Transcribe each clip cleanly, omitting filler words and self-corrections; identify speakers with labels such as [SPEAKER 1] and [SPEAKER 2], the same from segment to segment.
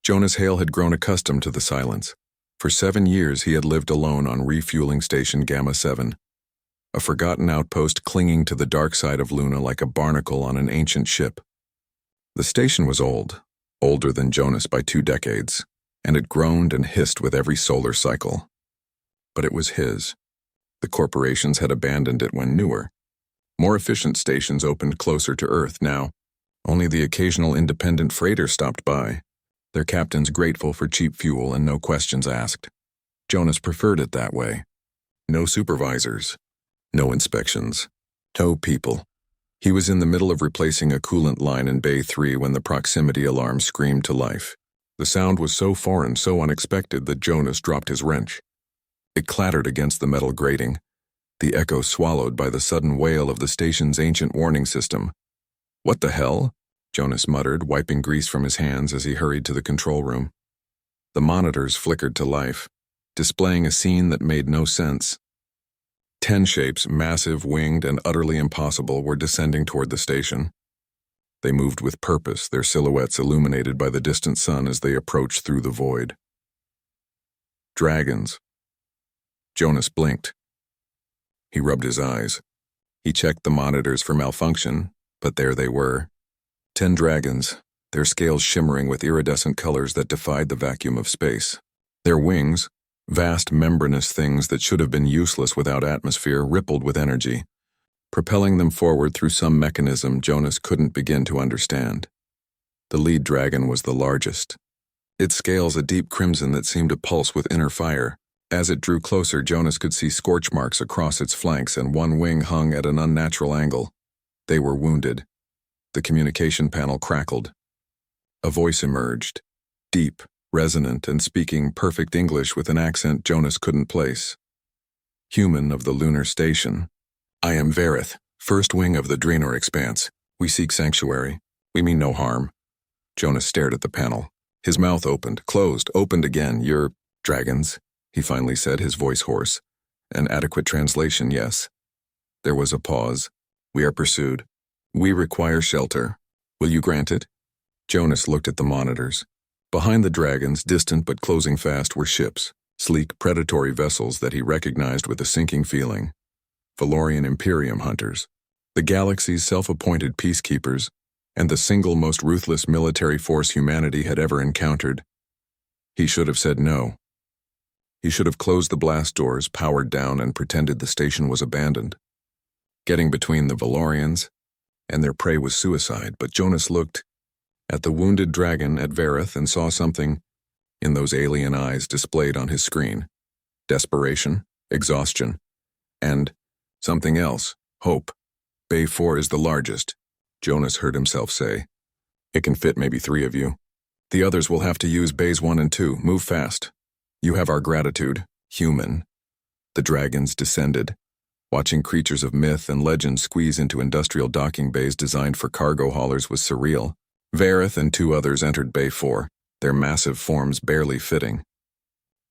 [SPEAKER 1] Jonas Hale had grown accustomed to the silence. For 7 years he had lived alone on refueling station Gamma 7, a forgotten outpost clinging to the dark side of Luna like a barnacle on an ancient ship. The station was old, older than Jonas by 2 decades, and it groaned and hissed with every solar cycle. But it was his. The corporations had abandoned it when newer, more efficient stations opened closer to Earth now. Only the occasional independent freighter stopped by, their captains grateful for cheap fuel and no questions asked. Jonas preferred it that way. No supervisors, no inspections, no people. He was in the middle of replacing a coolant line in Bay 3 when the proximity alarm screamed to life. The sound was so foreign, so unexpected that Jonas dropped his wrench. It clattered against the metal grating, the echo swallowed by the sudden wail of the station's ancient warning system. "What the hell?" Jonas muttered, wiping grease from his hands as he hurried to the control room. The monitors flickered to life, displaying a scene that made no sense. 10 shapes, massive, winged, and utterly impossible, were descending toward the station. They moved with purpose, their silhouettes illuminated by the distant sun as they approached through the void. Dragons. Jonas blinked. He rubbed his eyes. He checked the monitors for malfunction, but there they were. 10 dragons, their scales shimmering with iridescent colors that defied the vacuum of space. Their wings, vast membranous things that should have been useless without atmosphere, rippled with energy, propelling them forward through some mechanism Jonas couldn't begin to understand. The lead dragon was the largest, its scales a deep crimson that seemed to pulse with inner fire. As it drew closer, Jonas could see scorch marks across its flanks and one wing hung at an unnatural angle. They were wounded. The communication panel crackled. A voice emerged, deep, resonant, and speaking perfect English with an accent Jonas couldn't place. Human of the Lunar Station. "I am Vareth, first wing of the Draenor Expanse. We seek sanctuary. We mean no harm." Jonas stared at the panel. His mouth opened, closed, opened again. "You're dragons," he finally said, his voice hoarse. "An adequate translation, yes." There was a pause. "We are pursued. We require shelter. Will you grant it?" Jonas looked at the monitors. Behind the dragons, distant but closing fast, were ships, sleek, predatory vessels that he recognized with a sinking feeling. Valorian Imperium hunters, the galaxy's self-appointed peacekeepers, and the single most ruthless military force humanity had ever encountered. He should have said no. He should have closed the blast doors, powered down, and pretended the station was abandoned. Getting between the Valorians and their prey was suicide, but Jonas looked at the wounded dragon, at Vareth, and saw something in those alien eyes displayed on his screen. Desperation, exhaustion, and something else, hope. "Bay 4 is the largest," Jonas heard himself say. "It can fit maybe 3 of you. The others will have to use Bays 1 and 2. Move fast. You have our gratitude, human." The dragons descended. Watching creatures of myth and legend squeeze into industrial docking bays designed for cargo haulers was surreal. Vareth and 2 others entered Bay 4, their massive forms barely fitting.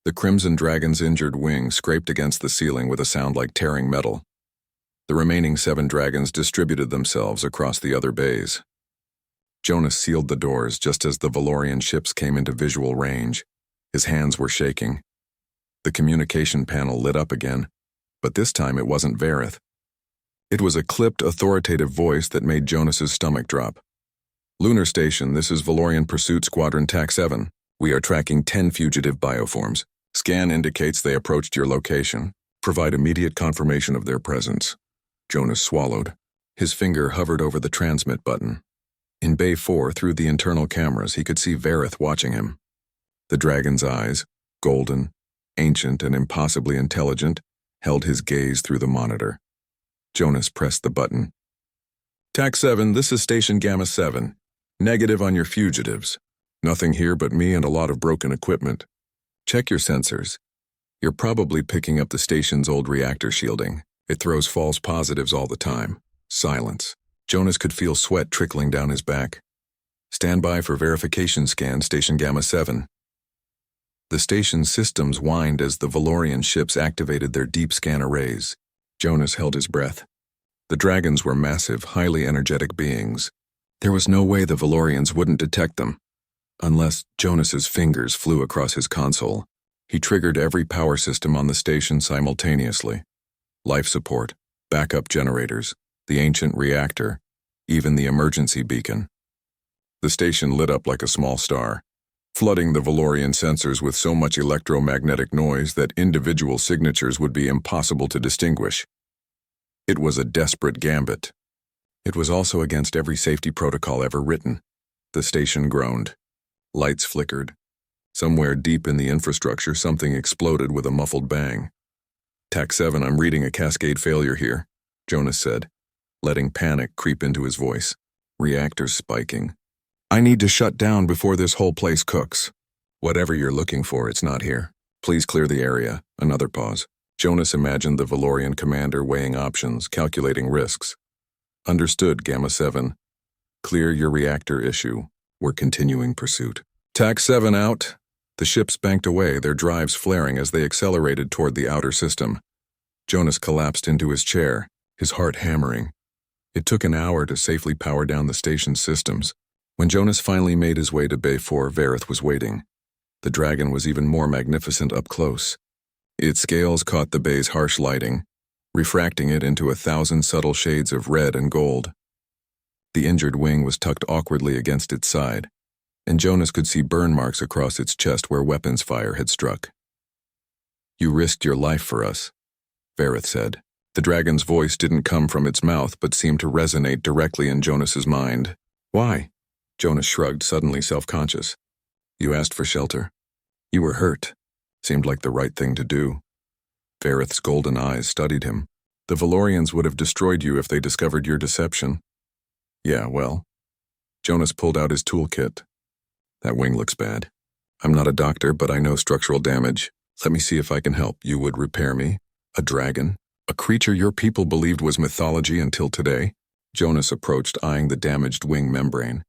[SPEAKER 1] The crimson dragon's injured wing scraped against the ceiling with a sound like tearing metal. The remaining 7 dragons distributed themselves across the other bays. Jonas sealed the doors just as the Valorian ships came into visual range. His hands were shaking. The communication panel lit up again. But this time it wasn't Vareth. It was a clipped, authoritative voice that made Jonas's stomach drop. "Lunar Station, this is Valorian Pursuit Squadron TAC 7. We are tracking 10 fugitive bioforms. Scan indicates they approached your location. Provide immediate confirmation of their presence." Jonas swallowed. His finger hovered over the transmit button. In Bay 4, through the internal cameras, he could see Vareth watching him. The dragon's eyes, golden, ancient, and impossibly intelligent, held his gaze through the monitor. Jonas pressed the button. "TAC 7, this is Station Gamma 7. Negative on your fugitives. Nothing here but me and a lot of broken equipment. Check your sensors. You're probably picking up the station's old reactor shielding. It throws false positives all the time." Silence. Jonas could feel sweat trickling down his back. "Stand by for verification scan, Station Gamma 7. The station's systems whined as the Valorian ships activated their deep scan arrays. Jonas held his breath. The dragons were massive, highly energetic beings. There was no way the Valorians wouldn't detect them. Unless Jonas's fingers flew across his console, he triggered every power system on the station simultaneously. Life support, backup generators, the ancient reactor, even the emergency beacon. The station lit up like a small star, flooding the Valorian sensors with so much electromagnetic noise that individual signatures would be impossible to distinguish. It was a desperate gambit. It was also against every safety protocol ever written. The station groaned. Lights flickered. Somewhere deep in the infrastructure, something exploded with a muffled bang. TAC 7, I'm reading a cascade failure here, Jonas said, letting panic creep into his voice. Reactors spiking. I need to shut down before this whole place cooks. Whatever you're looking for, it's not here. Please clear the area. Another pause. Jonas imagined the Valorian commander weighing options, calculating risks. Understood, Gamma 7. Clear your reactor issue. We're continuing pursuit. TAC 7 out. The ships banked away, their drives flaring as they accelerated toward the outer system. Jonas collapsed into his chair, his heart hammering. It took an hour to safely power down the station's systems. When Jonas finally made his way to Bay 4, Vareth was waiting. The dragon was even more magnificent up close. Its scales caught the bay's harsh lighting, refracting it into 1,000 subtle shades of red and gold. The injured wing was tucked awkwardly against its side, and Jonas could see burn marks across its chest where weapons fire had struck. You risked your life for us, Vareth said. The dragon's voice didn't come from its mouth but seemed to resonate directly in Jonas's mind. Why? Jonas shrugged, suddenly self-conscious. You asked for shelter. You were hurt. Seemed like the right thing to do. Vareth's golden eyes studied him. The Valorians would have destroyed you if they discovered your deception. Yeah, well. Jonas pulled out his toolkit. That wing looks bad. I'm not a doctor, but I know structural damage. Let me see if I can help. You would repair me? A dragon? A creature your people believed was mythology until today? Jonas approached, eyeing the damaged wing membrane.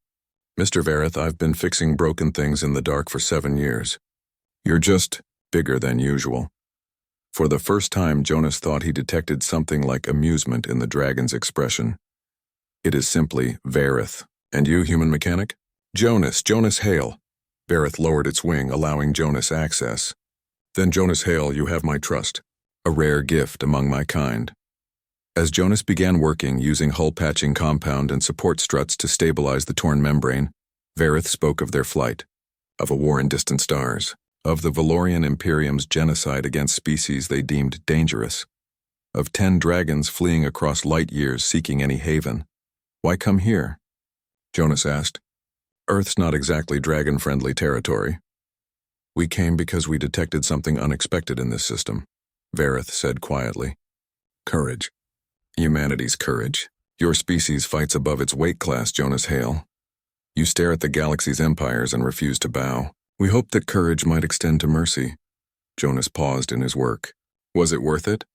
[SPEAKER 1] Mr. Vareth, I've been fixing broken things in the dark for 7 years. You're just bigger than usual. For the first time, Jonas thought he detected something like amusement in the dragon's expression. It is simply Vareth. And you, human mechanic? Jonas Hale. Vareth lowered its wing, allowing Jonas access. Then Jonas Hale, you have my trust. A rare gift among my kind. As Jonas began working, using hull patching compound and support struts to stabilize the torn membrane, Vareth spoke of their flight, of a war in distant stars, of the Valorian Imperium's genocide against species they deemed dangerous, of 10 dragons fleeing across light years seeking any haven. Why come here? Jonas asked. Earth's not exactly dragon-friendly territory. We came because we detected something unexpected in this system, Vareth said quietly. Courage. Humanity's courage. Your species fights above its weight class, Jonas Hale. You stare at the galaxy's empires and refuse to bow. We hoped that courage might extend to mercy. Jonas paused in his work. Was it worth it?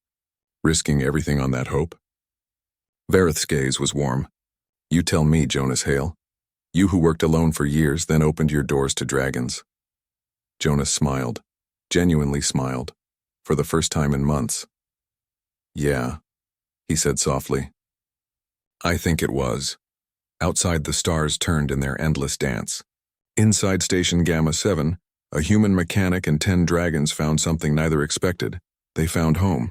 [SPEAKER 1] Risking everything on that hope? Vareth's gaze was warm. You tell me, Jonas Hale. You who worked alone for years, then opened your doors to dragons. Jonas smiled, genuinely smiled, for the first time in months. Yeah, he said softly. I think it was. Outside, the stars turned in their endless dance. Inside Station Gamma 7, a human mechanic and 10 dragons found something neither expected. They found home.